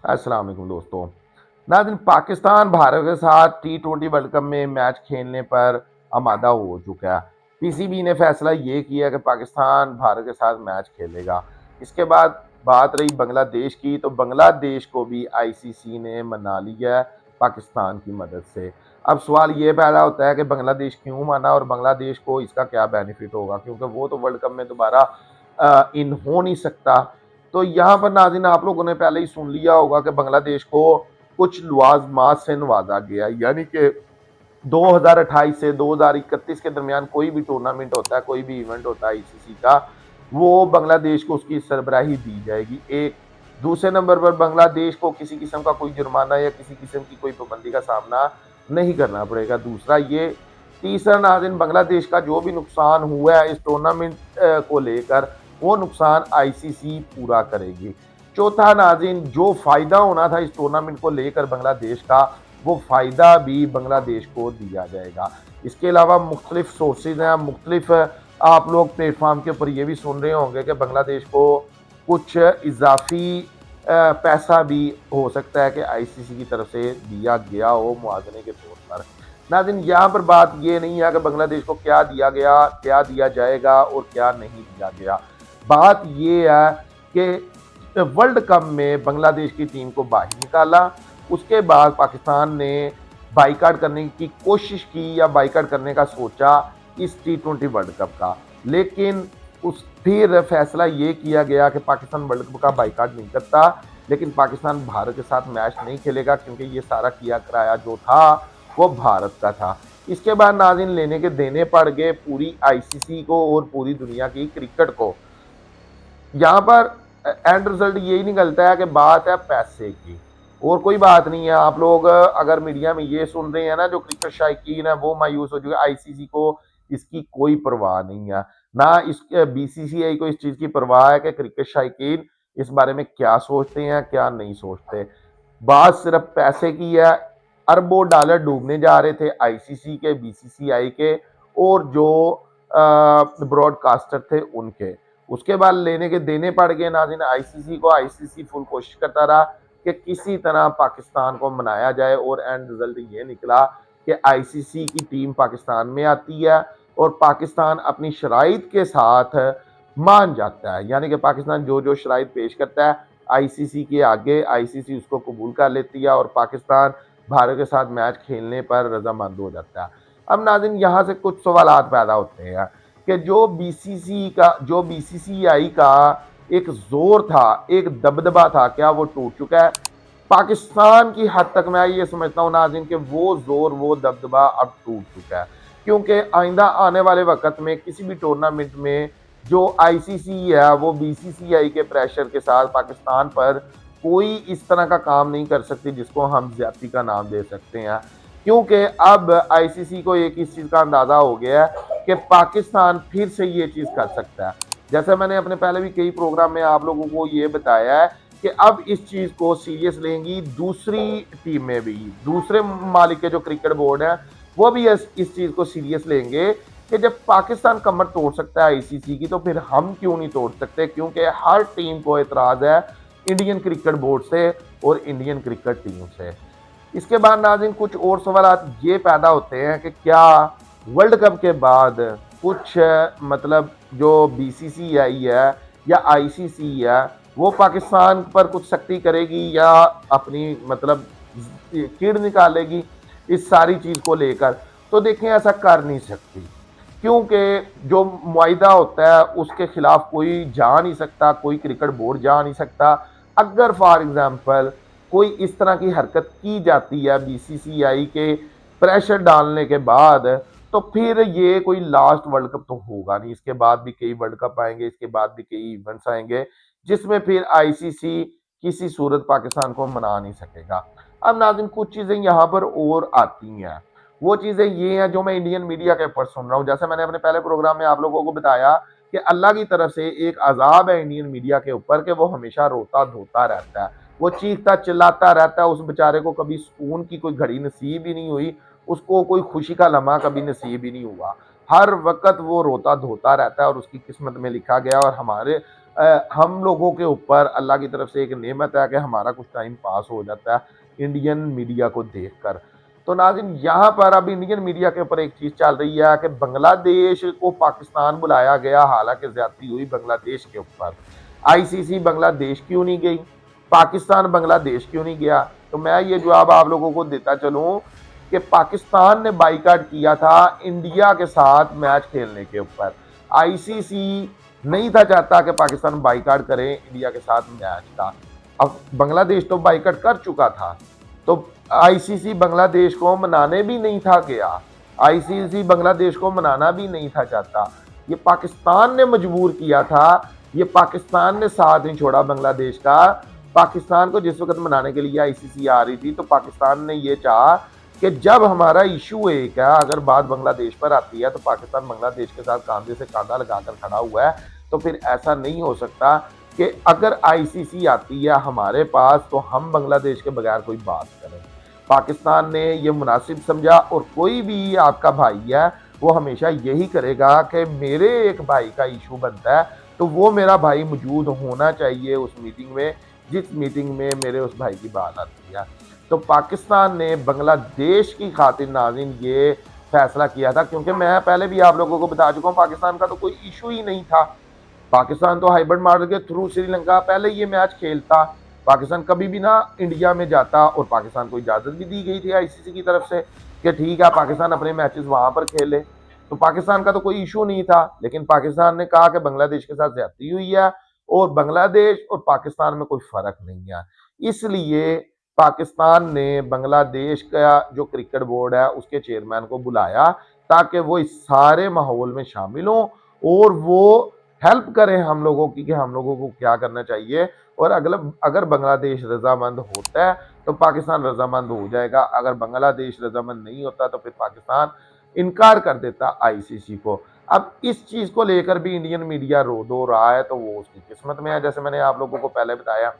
अस्सलाम वालेकुम दोस्तों। नाज़रीन, पाकिस्तान भारत के साथ टी20 वर्ल्ड कप में मैच खेलने पर आमादा हो चुका है। पीसीबी ने फैसला ये किया कि पाकिस्तान भारत के साथ मैच खेलेगा। इसके बाद बात रही बांग्लादेश की, तो बांग्लादेश को भी आईसीसी ने मना लिया है पाकिस्तान की मदद से। अब सवाल ये पैदा होता है कि बांग्लादेश क्यों माना और बांग्लादेश को इसका क्या बेनिफिट होगा, क्योंकि वो तो वर्ल्ड कप में दोबारा इन हो नहीं सकता। तो यहाँ पर नाज़रीन, आप लोगों ने पहले ही सुन लिया होगा कि बांग्लादेश को कुछ लवाज़मात से नवाजा गया, यानी कि 2028 से 2031 के दरमियान कोई भी टूर्नामेंट होता है, कोई भी इवेंट होता है आईसीसी का, वो बांग्लादेश को उसकी सरबराही दी जाएगी। एक दूसरे नंबर पर बांग्लादेश को किसी किस्म का कोई जुर्माना या किसी किस्म की कोई पाबंदी का सामना नहीं करना पड़ेगा। दूसरा ये, तीसरा नाज़रीन, बांग्लादेश का जो भी नुकसान हुआ है इस टूर्नामेंट को लेकर, वो नुकसान आईसीसी पूरा करेगी। चौथा नाज़रीन, जो फ़ायदा होना था इस टूर्नामेंट को लेकर बांग्लादेश का, वो फ़ायदा भी बांग्लादेश को दिया जाएगा। इसके अलावा मुख्तलिफ सोर्सेज हैं, मुख्तलिफ आप लोग प्लेटफॉर्म के ऊपर ये भी सुन रहे होंगे कि बांग्लादेश को कुछ इजाफी पैसा भी हो सकता है कि आईसीसी की तरफ से दिया गया हो मुआवजे के तौर पर। नाज़रीन, यहाँ पर बात ये नहीं है कि बांग्लादेश को क्या दिया गया, क्या दिया जाएगा और क्या नहीं दिया गया। बात ये है कि वर्ल्ड कप में बांग्लादेश की टीम को बाहर निकाला, उसके बाद पाकिस्तान ने बाइकाट करने की कोशिश की या बाइकाट करने का सोचा इस टी20 वर्ल्ड कप का, लेकिन उस फिर फैसला ये किया गया कि पाकिस्तान वर्ल्ड कप का बाइकाट नहीं करता, लेकिन पाकिस्तान भारत के साथ मैच नहीं खेलेगा, क्योंकि ये सारा किया कराया जो था वो भारत का था। इसके बाद नाज़रीन, लेने के देने पड़ गए पूरी आईसीसी को और पूरी दुनिया की क्रिकेट को। यहाँ पर एंड रिजल्ट यही निकलता है कि बात है पैसे की और कोई बात नहीं है। आप लोग अगर मीडिया में ये सुन रहे हैं ना, जो क्रिकेट शायकीन है वो मायूस हो चुके हैं। आईसीसी को इसकी कोई परवाह नहीं है, ना इस बीसीसीआई को इस चीज़ की परवाह है कि क्रिकेट शायकीन इस बारे में क्या सोचते हैं क्या नहीं सोचते। बात सिर्फ पैसे की है। अरबों डॉलर डूबने जा रहे थे आईसीसी के, बीसीसीआई के और जो ब्रॉडकास्टर थे उनके। उसके बाद लेने के देने पड़ गए नाज़रीन आईसीसी को। आईसीसी फुल कोशिश करता रहा कि किसी तरह पाकिस्तान को मनाया जाए और एंड रिजल्ट ये निकला कि आईसीसी की टीम पाकिस्तान में आती है और पाकिस्तान अपनी शराइत के साथ मान जाता है, यानी कि पाकिस्तान जो जो शराइत पेश करता है आईसीसी के आगे, आईसीसी उसको कबूल कर लेती है और पाकिस्तान भारत के साथ मैच खेलने पर रजामंद हो जाता है। अब नाज़रीन, यहाँ से कुछ सवाल पैदा होते हैं कि जो बीसीसीआई का एक जोर था, एक दबदबा था, क्या वो टूट चुका है? पाकिस्तान की हद तक मैं ये समझता हूँ नाज़रीन कि वो जोर, वो दबदबा अब टूट चुका है, क्योंकि आइंदा आने वाले वक्त में किसी भी टूर्नामेंट में जो आईसीसी है वो बीसीसीआई के प्रेशर के साथ पाकिस्तान पर कोई इस तरह का काम नहीं कर सकती जिसको हम ज्यादती का नाम दे सकते हैं, क्योंकि अब आईसीसी को एक इस चीज़ का अंदाज़ा हो गया है कि पाकिस्तान फिर से ये चीज़ कर सकता है। जैसे मैंने अपने पहले भी कई प्रोग्राम में आप लोगों को ये बताया है कि अब इस चीज़ को सीरियस लेंगी दूसरी टीमें भी, दूसरे मालिक के जो क्रिकेट बोर्ड है वो भी इस चीज़ को सीरियस लेंगे कि जब पाकिस्तान कमर तोड़ सकता है आईसीसी की, तो फिर हम क्यों नहीं तोड़ सकते, क्योंकि हर टीम को एतराज़ है इंडियन क्रिकेट बोर्ड से और इंडियन क्रिकेट टीम से। इसके बाद नाज़रीन, कुछ और सवाल ये पैदा होते हैं कि क्या वर्ल्ड कप के बाद कुछ मतलब जो बीसीसीआई है या आईसीसी है वो पाकिस्तान पर कुछ सख्ती करेगी या अपनी मतलब कीड़ निकालेगी इस सारी चीज़ को लेकर? तो देखें, ऐसा कर नहीं सकती, क्योंकि जो मुआहिदा होता है उसके खिलाफ कोई जा नहीं सकता, कोई क्रिकेट बोर्ड जा नहीं सकता। अगर फॉर एग्जांपल कोई इस तरह की हरकत की जाती है बीसीसीआई के प्रेशर डालने के बाद, तो फिर ये कोई लास्ट वर्ल्ड कप तो होगा नहीं। इसके बाद भी कई वर्ल्ड कप आएंगे, इसके बाद भी कई इवेंट्स आएंगे जिसमें फिर आईसीसी किसी सूरत पाकिस्तान को मना नहीं सकेगा। अब नाज़रीन, कुछ चीज़ें यहाँ पर और आती हैं। वो चीज़ें ये हैं जो मैं इंडियन मीडिया के ऊपर सुन रहा हूँ। जैसे मैंने अपने पहले प्रोग्राम में आप लोगों को बताया कि अल्लाह की तरफ से एक अजाब है इंडियन मीडिया के ऊपर कि वो हमेशा रोता धोता रहता है, वो चीखता चिल्लाता रहता है। उस बेचारे को कभी सुकून की कोई घड़ी नसीब ही नहीं हुई, उसको कोई खुशी का लम्हा कभी नसीब ही नहीं हुआ। हर वक्त वो रोता धोता रहता है और उसकी किस्मत में लिखा गया। और हमारे हम लोगों के ऊपर अल्लाह की तरफ से एक नेमत है कि हमारा कुछ टाइम पास हो जाता है इंडियन मीडिया को देखकर। तो नाज़रीन, यहाँ पर अब इंडियन मीडिया के ऊपर एक चीज़ चल रही है कि बांग्लादेश को पाकिस्तान बुलाया गया, हालांकि ज्यादती हुई बांग्लादेश के ऊपर। आईसीसी बांग्लादेश क्यों नहीं गई, पाकिस्तान बांग्लादेश क्यों नहीं गया? तो मैं ये जवाब आप लोगों को देता चलूं कि पाकिस्तान ने बाइकाट किया था इंडिया के साथ मैच खेलने के ऊपर। आईसीसी नहीं था चाहता कि पाकिस्तान बाइकाट करे इंडिया के साथ मैच का। अब बांग्लादेश तो बाइकाट कर चुका था, तो आईसीसी बांग्लादेश को मनाने भी नहीं था गया, आईसीसी बांग्लादेश को मनाना भी नहीं था चाहता। ये पाकिस्तान ने मजबूर किया था, ये पाकिस्तान ने साथ नहीं छोड़ा बांग्लादेश का। पाकिस्तान को जिस वक्त मनाने के लिए आईसीसी आ रही थी, तो पाकिस्तान ने ये चाहा कि जब हमारा इशू एक है, अगर बात बांग्लादेश पर आती है तो पाकिस्तान बांग्लादेश के साथ कांधे से कांधा लगाकर खड़ा हुआ है, तो फिर ऐसा नहीं हो सकता कि अगर आईसीसी आती है हमारे पास तो हम बांग्लादेश के बगैर कोई बात करें। पाकिस्तान ने ये मुनासिब समझा, और कोई भी आपका भाई है वो हमेशा यही करेगा कि मेरे एक भाई का इशू बनता है तो वो मेरा भाई मौजूद होना चाहिए उस मीटिंग में, जिस मीटिंग में मेरे उस भाई की बात आती है। तो पाकिस्तान ने बांग्लादेश की खातिर नाज़रीन ये फैसला किया था, क्योंकि मैं पहले भी आप लोगों को बता चुका हूँ पाकिस्तान का तो कोई इशू ही नहीं था। पाकिस्तान तो हाइब्रिड मॉडल के थ्रू श्रीलंका पहले ये मैच खेलता, पाकिस्तान कभी भी ना इंडिया में जाता, और पाकिस्तान को इजाज़त भी दी गई थी आईसीसी की तरफ से कि ठीक है पाकिस्तान अपने मैचेस वहाँ पर खेले। तो पाकिस्तान का तो कोई इशू नहीं था, लेकिन पाकिस्तान ने कहा कि बांग्लादेश के साथ ज्यादती हुई है और बांग्लादेश और पाकिस्तान में कोई फर्क नहीं है, इसलिए पाकिस्तान ने बांग्लादेश का जो क्रिकेट बोर्ड है उसके चेयरमैन को बुलाया ताकि वो इस सारे माहौल में शामिल हों और वो हेल्प करें हम लोगों की कि हम लोगों को क्या करना चाहिए। और अगर बांग्लादेश रजामंद होता है तो पाकिस्तान रजामंद हो जाएगा, अगर बांग्लादेश रजामंद नहीं होता तो फिर पाकिस्तान इनकार कर देता आईसीसी को। अब इस चीज को लेकर भी इंडियन मीडिया रो दो रहा है, तो वो उसकी किस्मत में है, जैसे मैंने आप लोगों को पहले बताया।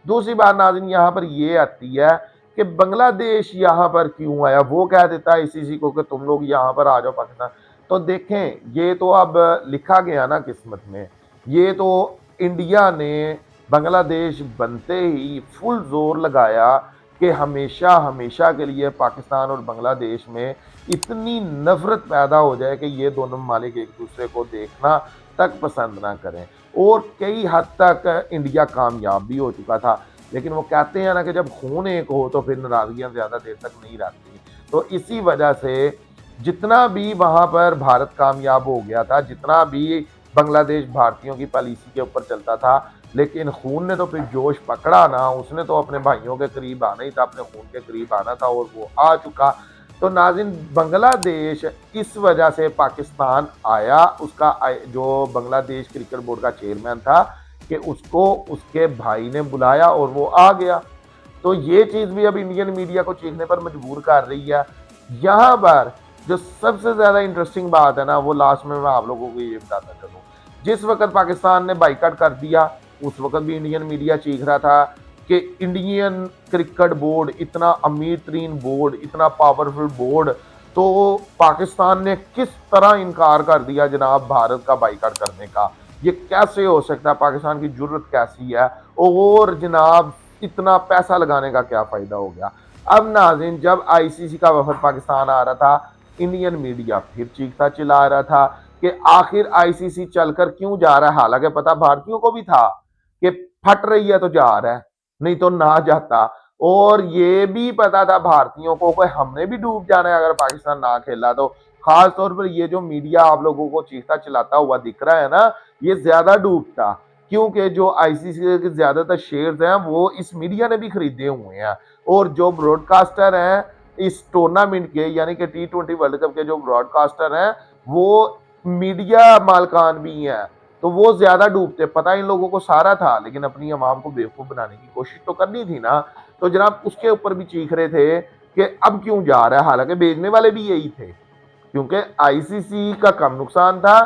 दूसरी बात नाज़रीन यहाँ पर ये आती है कि बांग्लादेश यहाँ पर क्यों आया, वो कह देता है आईसीसी को कि तुम लोग यहाँ पर आ जाओ पाकिस्तान। तो देखें, ये तो अब लिखा गया ना किस्मत में, ये तो इंडिया ने बांग्लादेश बनते ही फुल जोर लगाया कि हमेशा हमेशा के लिए पाकिस्तान और बांग्लादेश में इतनी नफरत पैदा हो जाए कि ये दोनों ममालिक एक दूसरे को देखना तक पसंद ना करें। और कई हद तक इंडिया कामयाब भी हो चुका था, लेकिन वो कहते हैं ना कि जब खून एक हो तो फिर नाराजगियां ज्यादा देर तक नहीं रहती। तो इसी वजह से जितना भी वहां पर भारत कामयाब हो गया था, जितना भी बांग्लादेश भारतीयों की पॉलिसी के ऊपर चलता था, लेकिन खून ने तो फिर जोश पकड़ा ना, उसने तो अपने भाइयों के करीब आना ही था, अपने खून के करीब आना था, और वो आ चुका। तो नाज़रीन, बांग्लादेश इस वजह से पाकिस्तान आया, उसका जो बांग्लादेश क्रिकेट बोर्ड का चेयरमैन था कि उसको उसके भाई ने बुलाया और वो आ गया। तो ये चीज़ भी अब इंडियन मीडिया को चीखने पर मजबूर कर रही है। यहाँ पर जो सबसे ज़्यादा इंटरेस्टिंग बात है ना, वो लास्ट में मैं आप लोगों को ये बताता चलूँ। जिस वक्त पाकिस्तान ने बाइकाट कर दिया उस वक्त भी इंडियन मीडिया चीख रहा था कि इंडियन क्रिकेट बोर्ड इतना अमीर तरीन बोर्ड, इतना पावरफुल बोर्ड, तो पाकिस्तान ने किस तरह इनकार कर दिया जनाब भारत का बाइकाट करने का, ये कैसे हो सकता है, पाकिस्तान की जुर्रत कैसी है, और जनाब इतना पैसा लगाने का क्या फ़ायदा हो गया। अब नाज़रीन, जब आईसीसी का वफद पाकिस्तान आ रहा था, इंडियन मीडिया फिर चीखता चिल्ला रहा था कि आखिर आईसीसी चलकर क्यों जा रहा है, हालांकि पता भारतीयों को भी था कि फट रही है तो जा रहा है, नहीं तो ना जाता। और ये भी पता था भारतीयों को कि हमने भी डूब जाना है अगर पाकिस्तान ना खेला तो। खास तौर पर ये जो मीडिया आप लोगों को चीखता चिल्लाता हुआ दिख रहा है ना, ये ज्यादा डूबता, क्योंकि जो आईसीसी के ज्यादातर शेयर्स हैं वो इस मीडिया ने भी खरीदे हुए हैं, और जो ब्रॉडकास्टर हैं इस टूर्नामेंट के यानी कि T20 वर्ल्ड कप के जो ब्रॉडकास्टर हैं वो मीडिया मालकान भी हैं, तो वो ज्यादा डूबते। पता इन लोगों को सारा था, लेकिन अपनी आवाम को बेवकूफ बनाने की कोशिश तो करनी थी ना। तो जनाब उसके ऊपर भी चीख रहे थे कि अब क्यों जा रहा है, हालांकि भेजने वाले भी यही थे, क्योंकि आईसीसी का कम नुकसान था,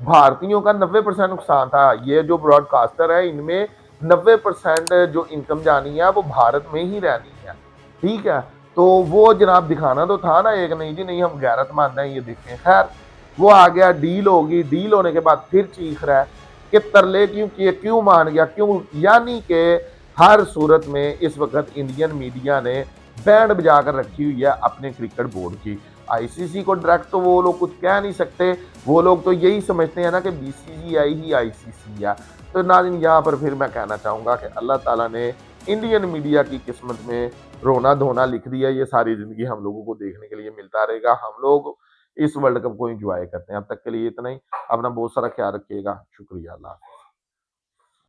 भारतीयों का 90% नुकसान था। ये जो ब्रॉडकास्टर है इनमें 90% जो इनकम जानी है वो भारत में ही रहनी है, ठीक है। तो वो जनाब दिखाना तो था ना एक, नहीं जी नहीं हम गैरतमंद हैं ये देखें। खैर वो आ गया, डील होगी, डील होने के बाद फिर चीख रहा है कि तरले क्यों किए, क्यों मान गया, क्यों, यानी कि हर सूरत में इस वक्त इंडियन मीडिया ने बैंड बजा कर रखी हुई है अपने क्रिकेट बोर्ड की। आईसीसी को डायरेक्ट तो वो लोग कुछ कह नहीं सकते, वो लोग तो यही समझते हैं ना कि बीसीसीआई ही आईसीसी है। तो नाज़रीन यहाँ पर फिर मैं कहना चाहूँगा कि अल्लाह ताला ने इंडियन मीडिया की किस्मत में रोना धोना लिख दिया, ये सारी ज़िंदगी हम लोगों को देखने के लिए मिलता रहेगा। हम लोग इस वर्ल्ड कप को एंजॉय करते हैं। अब तक के लिए इतना ही। अपना बहुत सारा ख्याल रखिएगा। शुक्रिया। अल्लाह।